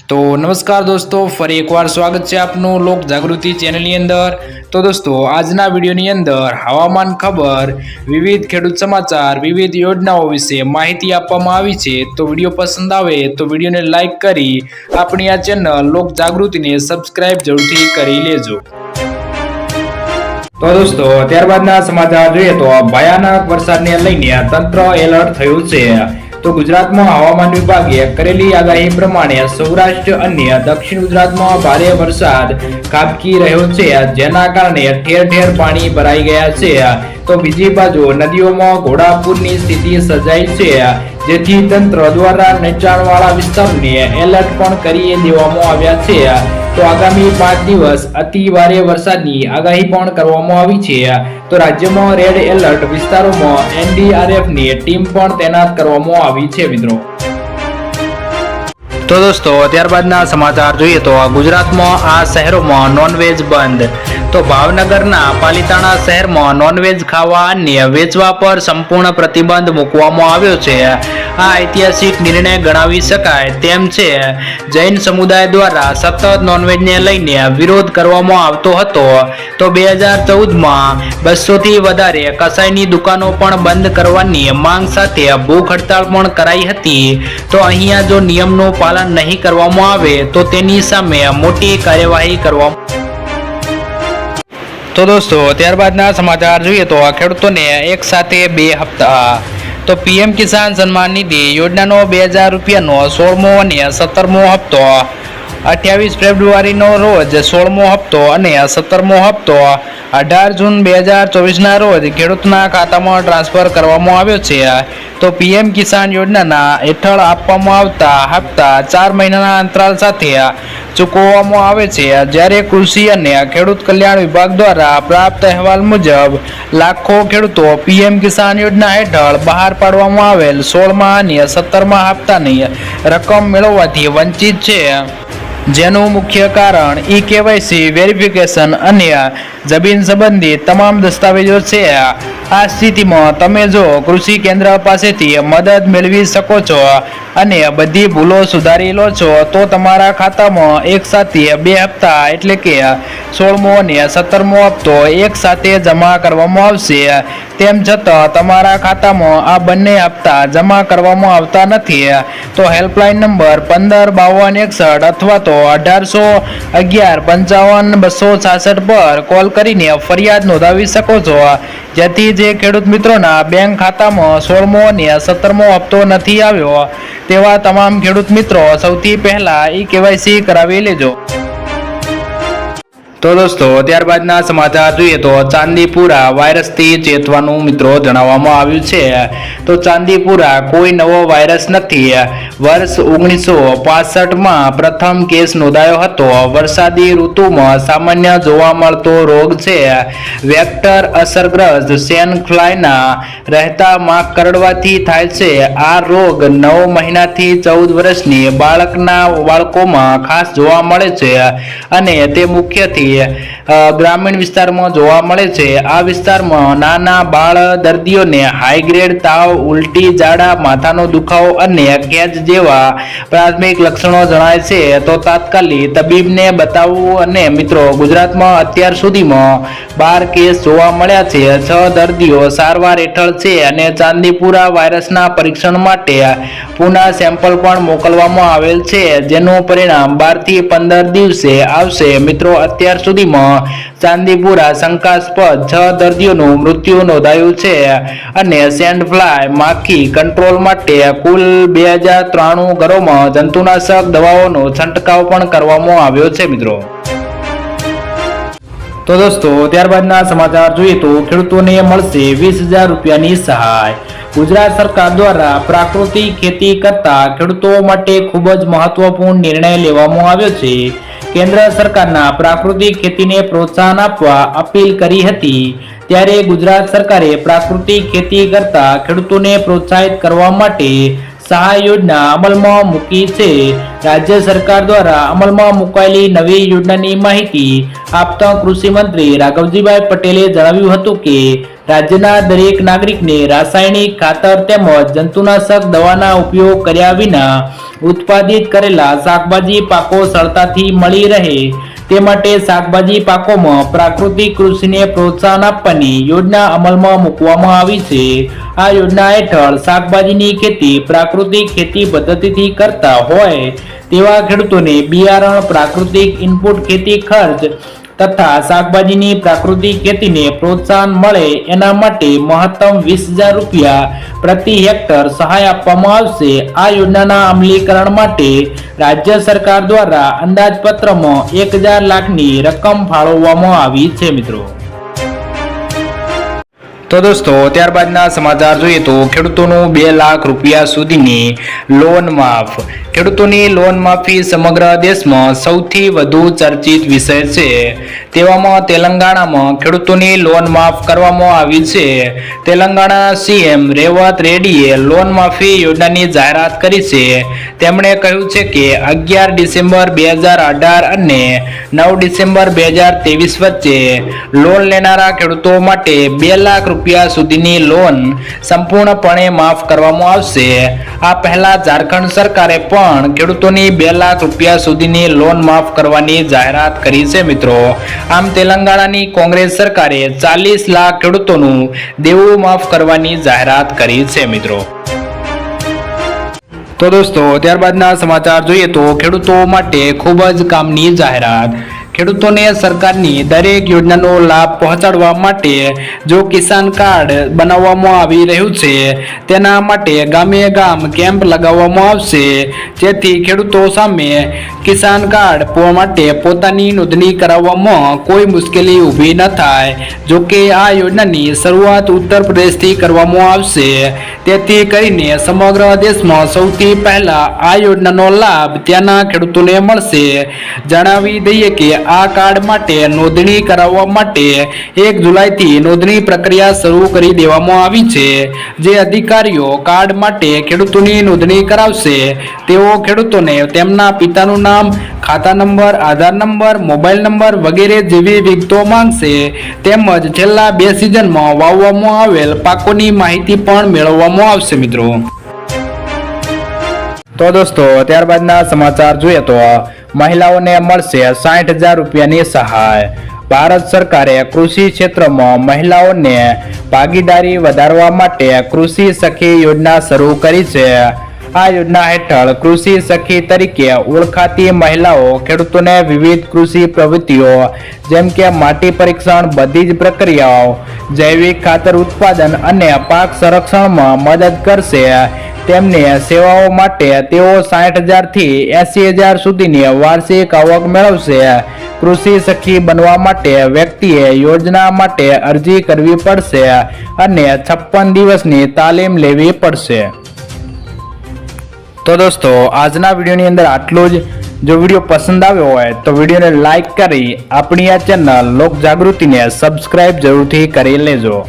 तो नमस्कार दोस्तों, फरी एक बार स्वागत है आपनु लोक जागृति चेनलની અંદર। तो दोस्तों, આજના વિડિયોની અંદર હવામાન ખબર, વિવિધ ખેડૂત સમાચાર, વિવિધ યોજનાઓ વિશે માહિતી આપવામાં આવી છે। તો વિડિયો પસંદ આવે તો વિડિયોને લાઈક કરી આપણી આ ચેનલ લોક જાગૃતિને સબસ્ક્રાઇબ જરૂરથી કરી લેજો। તો દોસ્તો, ત્યારબાદના સમાચાર જોઈએ તો ભયાનક વરસાદને લઈને તંત્ર એલર્ટ થયું છે। तो गुजरात में हवामान विभागे करेली आगाही प्रमाणे सौराष्ट्र अन्य दक्षिण गुजरात में भारे वरसाद खाबकी रह्यो छे, जेना कारणे ठेर ठेर पाणी भराई गया छे। तो बीजी बाजु नदीओं में घोड़ापूरनी स्थिति सर्जाई छे, जेथी तंत्र द्वारा નીચાણવાળા વિસ્તારોને એલર્ટ પણ કરી દેવામાં આવ્યા છે। તો આગામી 5 દિવસ અતિ ભારે વરસાદની આગાહી પણ કરવામાં આવી છે। તો રાજ્યમાં રેડ એલર્ટ વિસ્તારોમાં એનડીઆરએફ ની ટીમ પણ તૈનાત કરવામાં આવી છે મિત્રો। તો દોસ્તો, ત્યારબાદના સમાચાર જોઈએ તો ગુજરાતમાં આ શહેરોમાં નોનવેજ બંધ। તો ભાવનગરના પાલિતાણા શહેરમાં નોનવેજ ખાવા અને વેચવા પર સંપૂર્ણ પ્રતિબંધ મૂકવામાં આવ્યો છે। આ ઐતિહાસિક નિર્ણય ગણાવી શકાય તેમ છે। જૈન સમુદાય દ્વારા સતત નોનવેજને લઈને વિરોધ કરવામાં આવતો હતો। તો 2014માં 200 થી વધારે કસાઈની દુકાનો પણ બંધ કરવાની માંગ સાથે ભૂખ હડતાળ પણ કરાઈ હતી। તો અહીંયા જો નિયમનું પાલન નહીં કરવામાં આવે તો તેની સામે મોટી કાર્યવાહી કરવામાં। તો દોસ્તો, ત્યારબાદના સમાચાર જોઈએ તો ખેડૂતોને એક સાથે 2 હપ્તા। તો પીએમ કિસાન સન્માન નિધિ યોજનાનો 2000 રૂપિયાનો 16મો અને 17મો હપ્તો 28 ફેબ્રુઆરીનો રોજ 16મો હપ્તો અને 17મો હપ્તો 18 જૂન 2024ના રોજ ખેડૂતના ખાતામાં ટ્રાન્સફર કરવામાં આવ્યો છે। તો પીએમ કિસાન યોજનાના હેઠળ આપવામાં આવતા હપ્તા 4 મહિનાના અંતરાલ સાથે ચૂકવવામાં આવે છે, જ્યારે કૃષિ અને ખેડૂત કલ્યાણ વિભાગ દ્વારા પ્રાપ્ત અહેવાલ મુજબ લાખો ખેડૂતો પીએમ કિસાન યોજના હેઠળ બહાર પાડવામાં આવેલ 16મા અને 17મા હપ્તાની રકમ મેળવવાથી વંચિત છે, જેનું મુખ્ય કારણ ઈ-કેવાયસી વેરિફિકેશન અને જમીન સંબંધિત તમામ દસ્તાવેજો છે। આ સ્થિતિમાં તમે જો કૃષિ કેન્દ્ર પાસેથી મદદ મેળવી શકો છો અને બધી ભૂલો સુધારી લો છો તો તમારા ખાતામાં એક સાથે 2 હપ્તા એટલે કે 16મો અને 17મો હપ્તો એક સાથે જમા કરવામાં આવશે। તેમ છતાં તમારા ખાતામાં આ બંને હપ્તા જમા કરવામાં આવતા નથી તો હેલ્પલાઇન નંબર 155261 અથવા તો 1811 55 266 પર કોલ કરીને ફરિયાદ નોંધાવી શકો છો, જેથી જે ખેડૂત મિત્રોના બેંક ખાતામાં 16મો અને 17મો હપ્તો નથી આવ્યો તેવા તમામ ખેડૂત મિત્રો સૌથી પહેલા ઈ-કેવાયસી કરાવી લેજો। તો દોસ્તો, ત્યારબાદના સમાચાર જોઈએ તો ચાંદીપુરા વાયરસથી ચેતવાનું મિત્રો જણાવવામાં આવ્યું છે। તો ચાંદીપુરા કોઈ નવો વાયરસ નથી। વર્ષ 1965માં પ્રથમ કેસ નોંધાયો હતો। વરસાદી ઋતુમાં સામાન્ય જોવા મળતો રોગ છે। વેક્ટર અસરગ્રસ્ત સેન ફ્લાયના રહેતા માંગ કરડવાથી થાય છે। આ રોગ 9 મહિનાથી 14 વર્ષની બાળકોમાં ખાસ જોવા મળે છે અને તે મુખ્યત્વે ગ્રામીણ વિસ્તારમાં જોવા મળે છે। આ વિસ્તારમાં નાના બાળ દર્દીઓને હાઈ ગ્રેડ તાવ, ઉલટી, ઝાડા, માથાનો દુખાવો અને ખેંચ જેવા પ્રાથમિક લક્ષણો જણાય છે તો તાત્કાલિક તબીબને બતાવવું। અને મિત્રો, ગુજરાતમાં અત્યાર સુધીમાં 12 કેસ જોવા મળ્યા છે। 6 દર્દીઓ સારવાર હેઠળ છે અને ચાંદીપુરા વાયરસના પરીક્ષણ માટે પુના સેમ્પલ પણ મોકલવામાં આવેલ છે, જેનું પરિણામ 12 થી 15 દિવસે આવશે। મિત્રો, અત્યાર સુધીમાં ચાંદીપુરા શંકાસ્પદ 6 દર્દીઓનું મૃત્યુ નોંધાયું છે અને સેન્ડ ફ્લાય માખી કંટ્રોલ માટે કુલ 2093 ઘરોમાં જંતુનાશક દવાઓનો છંટકાવ પણ કરવામાં આવ્યો છે મિત્રો। તો દોસ્તો, ત્યારબાદના સમાચાર જોઈએ તો ખેડૂતોને મળશે 20,000 રૂપિયાની સહાય। ગુજરાત સરકાર દ્વારા પ્રાકૃતિક ખેતી કરતા ખેડૂતો માટે ખૂબ જ મહત્વપૂર્ણ નિર્ણય લેવામાં આવ્યો છે। કેન્દ્ર સરકારના પ્રાકૃતિક ખેતીને પ્રોત્સાહન આપવા અપીલ કરી હતી, ત્યારે ગુજરાત સરકારે પ્રાકૃતિક ખેતી કરતા ખેડૂતોને પ્રોત્સાહિત કરવા માટે સહાય યોજના અમલમાં મૂકી છે। રાજ્ય સરકાર દ્વારા અમલમાં મુકાયેલી નવી યોજનાની માહિતી આપતા કૃષિ મંત્રી રાઘવજીભાઈ પટેલે જણાવ્યું હતું કે રાજ્યના દરેક નાગરિકને રાસાયણિક ખાતર તેમજ જંતુનાશક દવાના ઉપયોગ કર્યા વિના ઉત્પાદિત કરેલા શાકભાજી પાકો સરળતાથી મળી રહે તે માટે શાકભાજી પાકોમાં પ્રાકૃતિક કૃષિને પ્રોત્સાહન આપવાની યોજના અમલમાં મૂકવામાં આવી છે। આ યોજના હેઠળ શાકભાજીની ખેતી પ્રાકૃતિક ખેતી પદ્ધતિથી કરતા હોય તેવા ખેડૂતોને બિયારણ, પ્રાકૃતિક ઇનપુટ, ખેતી ખર્ચ તથા શાકભાજીની પ્રાકૃતિક ખેતીને પ્રોત્સાહન મળે એના માટે મહત્તમ 20,000 રૂપિયા પ્રતિ હેક્ટર સહાય આપવામાં આવશે। આ યોજનાના અમલીકરણ માટે રાજ્ય સરકાર દ્વારા અંદાજપત્રમાં 1,000 લાખની રકમ ફાળવવામાં આવી છે। મિત્રો તો દોસ્તો ત્યારબાદના સમાચાર જોઈએ તો ખેડૂતોનું 2 લાખ રૂપિયા સુધીની લોન માફ। ખેડૂતોની લોન માફી સમગ્ર દેશમાં સૌથી વધુ ચર્ચિત વિષય છે। તેવામાં તેલંગાણામાં ખેડૂતોની લોન માફ કરવામાં આવી છે। તેલંગાણા સીએમ રેવંત રેડ્ડીએ લોન માફી યોજનાની જાહેરાત કરી છે। તેમણે કહ્યું છે કે 11 ડિસેમ્બર 2018 અને 9 ડિસેમ્બર 2023 વચ્ચે લોન લેનારા ખેડૂતો માટે 2 લાખ રૂપિયા સુધીની લોન સંપૂર્ણપણે માફ કરવામાં આવશે। આ પહેલા ઝારખંડ સરકારે પણ ખેડૂતોની 2 લાખ રૂપિયા સુધીની લોન માફ કરવાની જાહેરાત કરી છે। મિત્રો આમ તેલંગાણાની કોંગ્રેસ સરકારે 40 લાખ ખેડૂતોનું દેવું માફ કરવાની જાહેરાત કરી છે। મિત્રો તો દોસ્તો ત્યારબાદના સમાચાર જોઈએ તો ખેડૂતો માટે ખૂબ જ કામની જાહેરાત। ખેડૂતોને સરકારની દરેક યોજનાનો લાભ પહોંચાડવા માટે જો કિસાન કાર્ડ બનાવવામાં આવી રહ્યું છે તેના માટે ગામે ગામ કેમ્પ લગાવવામાં આવશે, જેથી ખેડૂતો સામે કિસાન કાર્ડ માટે પોતાની નોંધણી કરાવવામાં કોઈ મુશ્કેલી ઊભી ન થાય। જો કે આ યોજનાની શરૂઆત ઉત્તર પ્રદેશથી કરવામાં આવશે, તેથી કરીને સમગ્ર દેશમાં સૌથી પહેલા આ યોજનાનો લાભ ત્યાંના ખેડૂતોને મળશે। જણાવી દઈએ કે આ કાર્ડ માટે નોંધણી કરાવવા માટે 1 જુલાઈથી નોંધણી પ્રક્રિયા શરૂ કરી દેવામાં આવી છે। જે અધિકારીઓ કાર્ડ માટે ખેડૂતોની નોંધણી કરાવશે તેઓ ખેડૂતોને તેમના પિતાનું નામ, ખાતા નંબર, આધાર નંબર, મોબાઈલ નંબર વગેરે જેવી વિગતો માંગશે। તેમજ છેલ્લા 2 સિઝનમાં વાવવામાં આવેલ પાકોની માહિતી પણ મેળવવામાં આવશે। મિત્રો તો દોસ્તો ત્યારબાદના સમાચાર જોઈએ તો મહિલાઓને મળશે 60,000 રૂપિયાની સહાય। ભારત સરકારે કૃષિ ક્ષેત્રમાં મહિલાઓને ભાગીદારી વધારવા માટે કૃષિ સખી યોજના શરૂ કરી છે। આ યોજના હેઠળ કૃષિ સખી તરીકે ઓળખાતી મહિલાઓ ખેડૂતોને વિવિધ કૃષિ પ્રવૃત્તિઓ જેમ કે માટી પરીક્ષણ, બધી જ પ્રક્રિયાઓ, જૈવિક ખાતર ઉત્પાદન અને પાક સંરક્ષણમાં મદદ કરશે। તેમની સેવાઓ માટે તેઓ 60,000 થી 80,000 સુધીની વાર્ષિક આવક મેળવશે। કૃષિ સખી બનવા માટે વ્યક્તિએ યોજના માટે અરજી કરવી પડશે અને 56 દિવસની તાલીમ લેવી પડશે। તો દોસ્તો આજના વિડીયોની અંદર આટલું જ। જો વિડીયો પસંદ આવ્યો હોય તો વિડીયોને લાઈક કરી આપણી આ ચેનલ લોક જાગૃતિને સબસ્ક્રાઇબ જરૂરથી કરી લેજો।